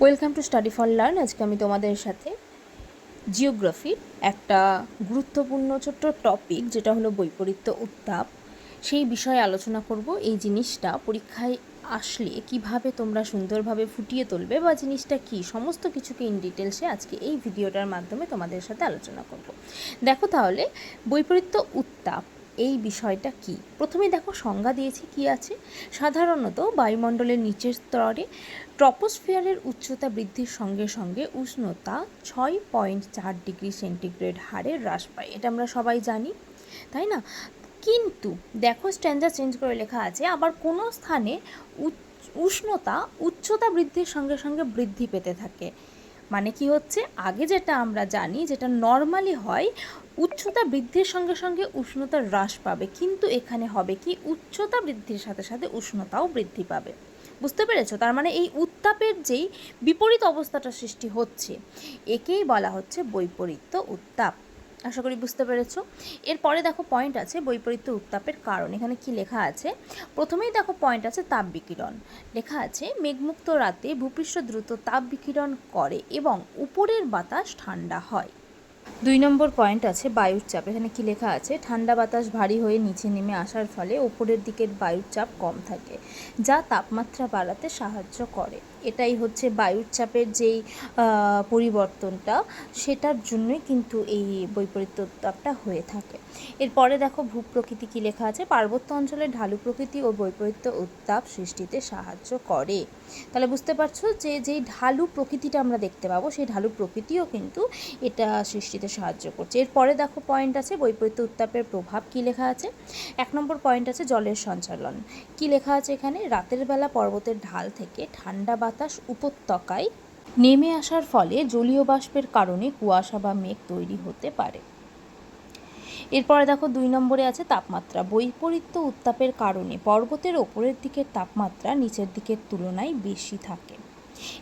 Welcome to study for learn. আজকে আমি তোমাদের সাথে জিওগ্রাফির একটা গুরুত্বপূর্ণ ছোট্ট টপিক, যেটা হলো বৈপরীত্য উত্তাপ, সেই বিষয়ে আলোচনা করব। এই জিনিসটা পরীক্ষায় আসলে কিভাবে তোমরা সুন্দরভাবে ফুটিয়ে তুলবে বা জিনিসটা কি, সমস্ত কিছুকে ইন ডিটেলসে আজকে এই ভিডিওটার মাধ্যমে তোমাদের সাথে আলোচনা করব। দেখো তাহলে বৈপরীত্য উত্তাপ এই বিষয়টা কি। প্রথমে দেখো সংজ্ঞা দিয়েছি কি আছে। সাধারণত বায়ুমণ্ডলের নিচের স্তরে ট্রপোস্ফিয়ারের উচ্চতা বৃদ্ধির সঙ্গে সঙ্গে উষ্ণতা 6.4 ডিগ্রি সেন্টিগ্রেড হারে হ্রাস পায়। এটা আমরা সবাই জানি, তাই না? কিন্তু দেখো স্ট্যান্ডার চেঞ্জ করে লেখা আছে, আবার কোনো স্থানে উষ্ণতা উচ্চতা বৃদ্ধির সঙ্গে সঙ্গে বৃদ্ধি পেতে থাকে। মানে কি হচ্ছে, আগে যেটা আমরা জানি, যেটা নর্মালি হয়, উচ্চতা বৃদ্ধির সঙ্গে সঙ্গে উষ্ণতা হ্রাস পাবে, কিন্তু এখানে হবে কি, উচ্চতা বৃদ্ধির সাথে সাথে উষ্ণতাও বৃদ্ধি পাবে। বুঝতে পেরেছো? তার মানে এই উত্তাপের যেই বিপরীত অবস্থাটা সৃষ্টি হচ্ছে, একেই বলা হচ্ছে বৈপরীত্য উত্তাপ। আশা করি বুঝতে পেরেছো। এরপরে দেখো পয়েন্ট আছে বৈপরীত্য উত্তাপের কারণ। এখানে কি লেখা আছে? প্রথমেই দেখো পয়েন্ট আছে তাপ বিকিরণ। লেখা আছে মেঘমুক্ত রাতে ভূপৃষ্ঠ দ্রুত তাপ বিকিরণ করে এবং উপরের বাতাস ঠান্ডা হয়। 2 নম্বর পয়েন্ট আছে বায়ুর চাপ। এখানে কি লেখা আছে? ঠান্ডা বাতাস ভারী হয়ে নিচে নেমে আসার ফলে ওপরের দিকের বায়ুর চাপ কম থাকে, যা তাপমাত্রা বাড়াতে সাহায্য করে। এটাই হচ্ছে বায়ুর চাপের যেই পরিবর্তনটা, সেটার জন্যই কিন্তু এই বৈপরীত্য উত্তাপটা হয়ে থাকে। এরপরে দেখো ভূপ্রকৃতি কি লেখা আছে? পার্বত্য অঞ্চলের ঢালু প্রকৃতি ও বৈপরীত্য উত্তাপ সৃষ্টিতে সাহায্য করে। তাহলে বুঝতে পারছো যে যেই ঢালু প্রকৃতিটা আমরা দেখতে পাবো, সেই ঢালু প্রকৃতিও কিন্তু এটা সৃষ্টিতে সাহায্য করছে। এরপরে দেখো পয়েন্ট আছে বৈপরীত্য উত্তাপের প্রভাব। কি লেখা আছে? 1 নম্বর পয়েন্ট আছে জলের সঞ্চালন। কি লেখা আছে এখানে? রাতের বেলা পর্বতের ঢাল থেকে ঠান্ডা বাতাস উপত্যকায় নেমে আসার ফলে জলীয় বাষ্পের কারণে কুয়াশা বা মেঘ তৈরি হতে পারে। এরপরে দেখো 2 নম্বরে আছে তাপমাত্রা। বৈপরীত্য উত্তাপের কারণে পর্বতের ওপরের দিকের তাপমাত্রা নিচের দিকের তুলনায় বেশি থাকে।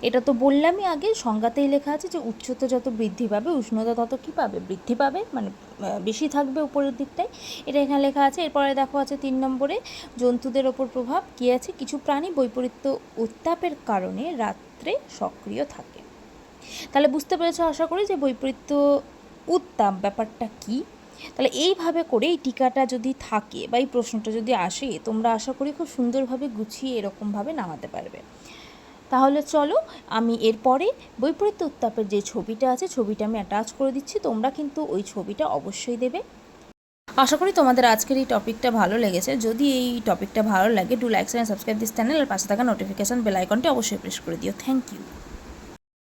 এটা তো বললামই আগে, সংজ্ঞাতেই লেখা আছে যে উচ্চতা যত বৃদ্ধি পাবে উষ্ণতা তত কী পাবে? বৃদ্ধি পাবে, মানে বেশি থাকবে উপরের দিকটায়। এটা এখানে লেখা আছে। এরপরে দেখো আছে 3 নম্বরে জন্তুদের ওপর প্রভাব। কী আছে? কিছু প্রাণী বৈপরীত্য উত্তাপের কারণে রাত্রে সক্রিয় থাকে। তাহলে বুঝতে পেরেছো আশা করি যে বৈপরীত্য উত্তাপ ব্যাপারটা কী। তাহলে এইভাবে করে এই টিকাটা যদি থাকে বা এই প্রশ্নটা যদি আসে, তোমরা আশা করি খুব সুন্দরভাবে গুছিয়ে এরকমভাবে নামাতে পারবে। তাহলে চলো, আমি এরপরে বৈপরীত্য উত্তাপের যে ছবিটা আছে, ছবিটা আমি অ্যাটাচ করে দিচ্ছি, তোমরা কিন্তু ওই ছবিটা অবশ্যই দেবে। আশা করি তোমাদের আজকের এই টপিকটা ভালো লেগেছে। যদি এই টপিকটা ভালো লাগে, do like and subscribe this channel, আর পাশে থাকা নোটিফিকেশান বেল আইকনটি অবশ্যই প্রেস করে দিও। Thank you.